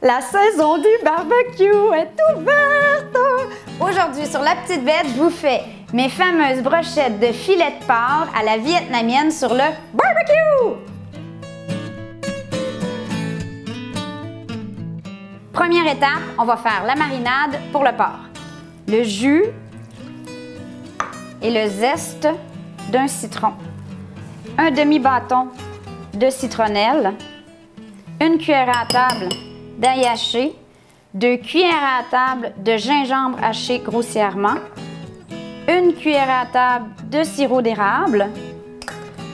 La saison du barbecue est ouverte! Aujourd'hui, sur La Petite Bête, je vous fais mes fameuses brochettes de filet de porc à la vietnamienne sur le barbecue! Première étape, on va faire la marinade pour le porc. Le jus et le zeste d'un citron. Un demi-bâton de citronnelle. Une cuillère à table d'ail haché, 2 cuillères à table de gingembre haché grossièrement, 1 cuillère à table de sirop d'érable,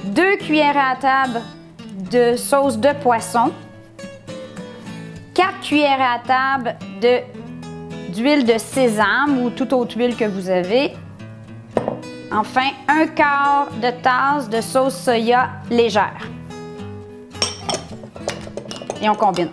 2 cuillères à table de sauce de poisson, 4 cuillères à table d'huile de sésame ou toute autre huile que vous avez. Enfin, 1/4 de tasse de sauce soya légère. Et on combine.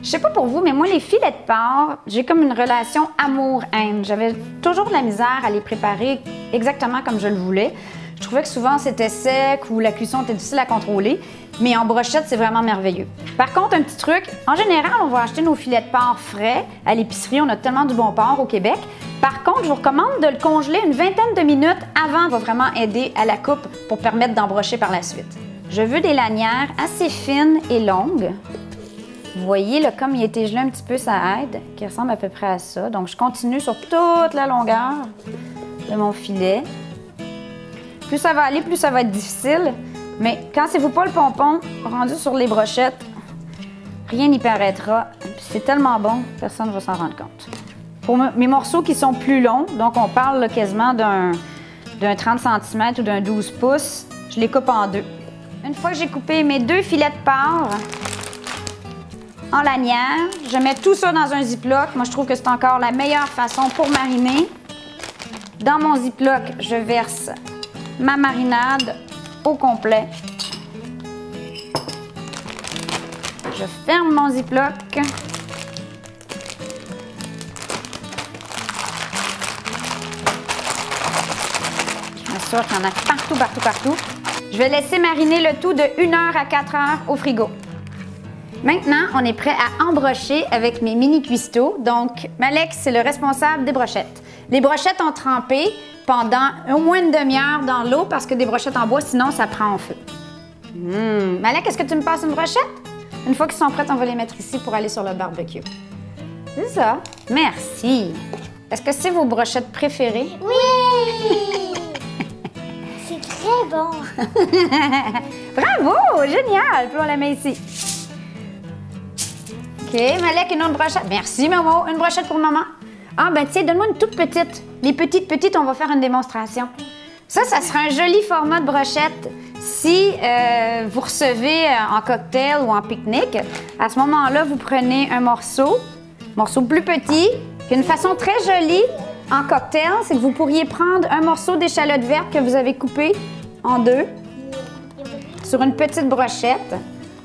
Je sais pas pour vous, mais moi, les filets de porc, j'ai comme une relation amour-haine. J'avais toujours de la misère à les préparer exactement comme je le voulais. Je trouvais que souvent, c'était sec ou la cuisson était difficile à contrôler. Mais en brochette, c'est vraiment merveilleux. Par contre, un petit truc, en général, on va acheter nos filets de porc frais à l'épicerie. On a tellement du bon porc au Québec. Par contre, je vous recommande de le congeler une vingtaine de minutes avant. Ça va vraiment aider à la coupe pour permettre d'embrocher par la suite. Je veux des lanières assez fines et longues. Vous voyez, là, comme il a été gelé un petit peu, ça aide, qui ressemble à peu près à ça. Donc, je continue sur toute la longueur de mon filet. Plus ça va aller, plus ça va être difficile. Mais cassez-vous pas le pompon, rendu sur les brochettes, rien n'y paraîtra. C'est tellement bon, personne ne va s'en rendre compte. Pour mes morceaux qui sont plus longs, donc on parle là, quasiment d'un 30 cm ou d'un 12 pouces, je les coupe en deux. Une fois que j'ai coupé mes 2 filets de porc en lanière, je mets tout ça dans un ziploc. Moi, je trouve que c'est encore la meilleure façon pour mariner. Dans mon ziploc, je verse ma marinade au complet. Je ferme mon ziploc. Je m'assure qu'il y en a partout, partout, partout. Je vais laisser mariner le tout de 1 heure à 4 heures au frigo. Maintenant, on est prêt à embrocher avec mes mini cuistots. Donc, Malek, c'est le responsable des brochettes. Les brochettes ont trempé pendant au moins une demi-heure dans l'eau parce que des brochettes en bois, sinon, ça prend en feu. Malek, est-ce que tu me passes une brochette? Une fois qu'ils sont prêts, on va les mettre ici pour aller sur le barbecue. C'est ça. Merci. Est-ce que c'est vos brochettes préférées? Oui! C'est très bon. Bravo! Génial! Puis on la met ici. OK, Malek, une autre brochette. Merci, Momo. Une brochette pour maman. Ah, ben tiens, donne-moi une toute petite. Les petites, on va faire une démonstration. Ça sera un joli format de brochette. Si vous recevez en cocktail ou en pique-nique, à ce moment-là, vous prenez un morceau plus petit. Puis une façon très jolie en cocktail, c'est que vous pourriez prendre un morceau d'échalote verte que vous avez coupé en deux sur une petite brochette.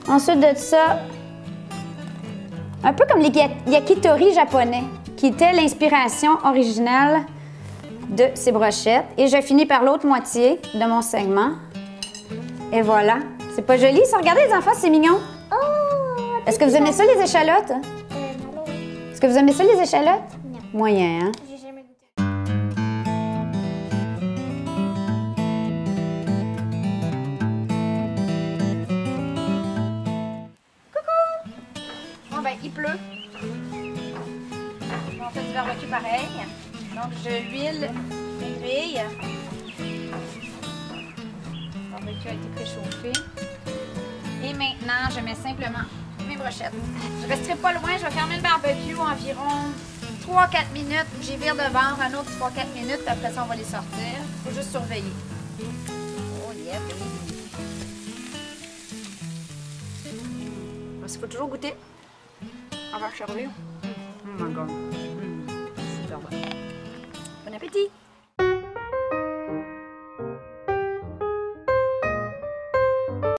Ensuite de ça, un peu comme les yakitori japonais, qui était l'inspiration originale de ces brochettes. Et je finis par l'autre moitié de mon segment. Et voilà. C'est pas joli, ça? Regardez les enfants, c'est mignon. Oh! Est-ce que vous aimez ça, les échalotes? Non. Est-ce que vous aimez ça, les échalotes? Non. Moyen, hein? J'ai jamais goûté. Bon, ben, il pleut. On fait du barbecue pareil. Donc, je l'huile mes grilles. Le barbecue a été préchauffé. Et maintenant, je mets simplement mes brochettes. Je ne resterai pas loin. Je vais fermer le barbecue environ 3-4 minutes. J'y vire de bord un autre 3-4 minutes. Puis après ça, on va les sortir. Il faut juste surveiller. Oh, yeah, baby. Il faut toujours goûter. Au revoir, chérie. Oh my God. Super bon. Bon appétit!